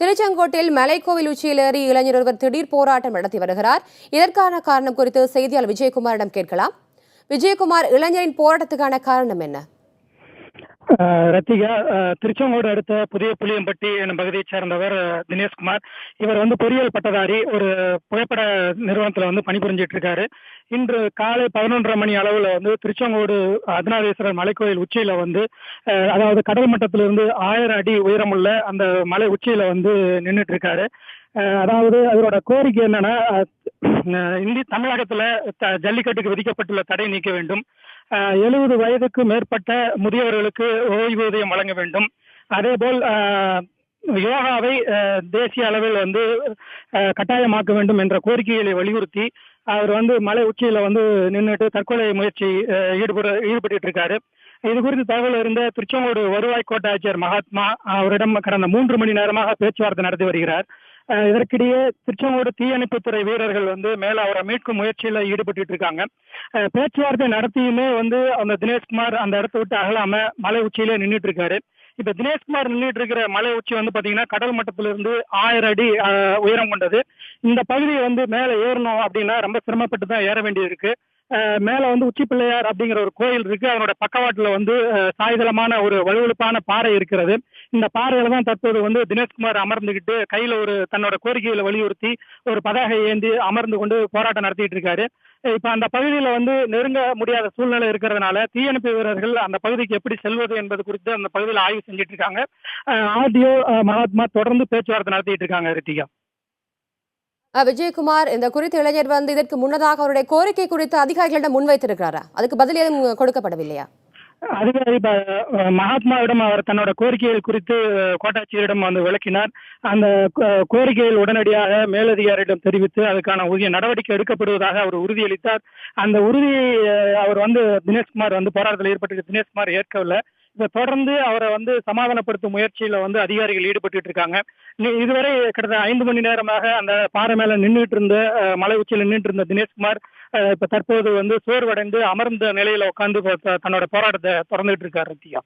திருச்செங்கோட்டில் மலைக்கோவில் உச்சியில் ஏறி இளைஞர் ஒருவர் திடீர் போராட்டம் நடத்தி வருகிறார். இதற்கான காரணம் குறித்து செய்தியாளர் விஜயகுமாரிடம் கேட்கலாம். விஜயகுமார், இளைஞரின் போராட்டத்துக்கான காரணம் என்ன? ரத்திகா, திருச்செங்கோடு அடுத்த புதிய புளியம்பட்டி எனும் பகுதியைச் சேர்ந்தவர் தினேஷ்குமார். இவர் பொறியியல் பட்டதாரி, ஒரு புகைப்பட நிறுவனத்தில் பணிபுரிஞ்சிட்டு இருக்காரு. இன்று காலை 11:30 மணி அளவில் திருச்செங்கோடு அர்த்தநாரீஸ்வரர் மலைக்கோயில் உச்சியில அதாவது கடல் மட்டத்திலிருந்து 1000 அடி உயரமுள்ள அந்த மலை உச்சியில நின்றுட்டு இருக்காரு. அதாவது அதோட கோரிக்கை என்னன்னா, தமிழகத்துல ஜல்லிக்கட்டுக்கு விதிக்கப்பட்டுள்ள தடை நீக்க வேண்டும், 70 வயதுக்கு மேற்பட்ட முதியவர்களுக்கு ஓய்வூதியம் வழங்க வேண்டும், அதேபோல் யோகாவை தேசிய அளவில் கட்டாயமாக்க வேண்டும் என்ற கோரிக்கைகளை வலியுறுத்தி அவர் மலை உச்சியில நின்றுட்டு தற்கொலை முயற்சி ஈடுபட்டு இருக்காரு. இது குறித்து தகவல் இருந்த திருச்செங்கோடு வருவாய் கோட்டாட்சியர் மகாத்மா அவரிடம் கடந்த 3 மணி நேரமாக பேச்சுவார்த்தை நடத்தி வருகிறார். இதற்கிடையே திருச்செங்கோடு தீயணைப்புத்துறை வீரர்கள் மேல அவரை மீட்கும் முயற்சியில ஈடுபட்டு இருக்காங்க. பேச்சுவார்த்தை நடத்தியுமே அந்த தினேஷ்குமார் அந்த இடத்த விட்டு அகலாம மலை உச்சியிலே நின்றுட்டு இருக்காரு. இப்ப தினேஷ்குமார் நின்றுட்டு இருக்கிற மலை உச்சி பாத்தீங்கன்னா கடல் மட்டத்திலிருந்து 1000 அடி உயரம் கொண்டது. இந்த பகுதியை மேல ஏறணும் அப்படின்னா ரொம்ப சிரமப்பட்டு தான் ஏற வேண்டியது இருக்கு. மேல உச்சி பிள்ளையார் அப்படிங்கிற ஒரு கோயில் இருக்கு. அதனோட பக்கவாட்டுல சாய்தளமான ஒரு வலுவழுப்பான பாறை இருக்கிறது. இந்த பாறையில தான் தற்போது தினேஷ்குமார் அமர்ந்துகிட்டு கையில தன்னோட கோரிக்கைகளை வலியுறுத்தி ஒரு பதாகை ஏந்தி அமர்ந்து கொண்டு போராட்டம் நடத்திட்டு இருக்காரு. இப்ப அந்த பகுதியில நெருங்க முடியாத சூழ்நிலை இருக்கிறதுனால தீயணைப்பு வீரர்கள் அந்த பகுதிக்கு எப்படி செல்வது என்பது குறித்து அந்த பகுதியில் ஆய்வு செஞ்சுட்டு இருக்காங்க. ஆர்டிஓ மகாத்மா தொடர்ந்து பேச்சுவார்த்தை நடத்திட்டு இருக்காங்க. ரித்திகா, விஜயகுமார், இந்த குறித்து இளைஞர் இதற்கு முன்னதாக அவருடைய கோரிக்கை குறித்து அதிகாரிகளிடம் முன்வைத்திருக்கிறாரா? அதுக்கு பதில் எதுவும் கொடுக்கப்படவில்லையா? அதிகாரி மகாத்மாவிடம் அவர் தன்னோட கோரிக்கைகள் குறித்து கோட்டாட்சியரிடம் விளக்கினார். அந்த கோரிக்கைகள் உடனடியாக மேலதிகாரியிடம் தெரிவித்து அதுக்கான உரிய நடவடிக்கை எடுக்கப்படுவதாக அவர் உறுதியளித்தார். அந்த உறுதியை அவர் தினேஷ்குமார் போராட்டத்தில் ஈடுபட்டு தினேஷ்குமார் ஏற்கவில்லை. இதை தொடர்ந்து அவரை சமாதானப்படுத்தும் முயற்சியில அதிகாரிகள் ஈடுபட்டு இருக்காங்க. இதுவரை கிட்டத்தட்ட 5 மணி நேரமாக அந்த பாறை மேல நின்றுட்டு இருந்த மலை உச்சியில் நின்றுட்டு இருந்த தினேஷ்குமார் இப்ப தற்போது சோர்வடைந்து அமர்ந்த நிலையில உட்கார்ந்து தன்னோட போராட்டத்தை தொடர்ந்துட்டு இருக்காரு. ரித்தியா.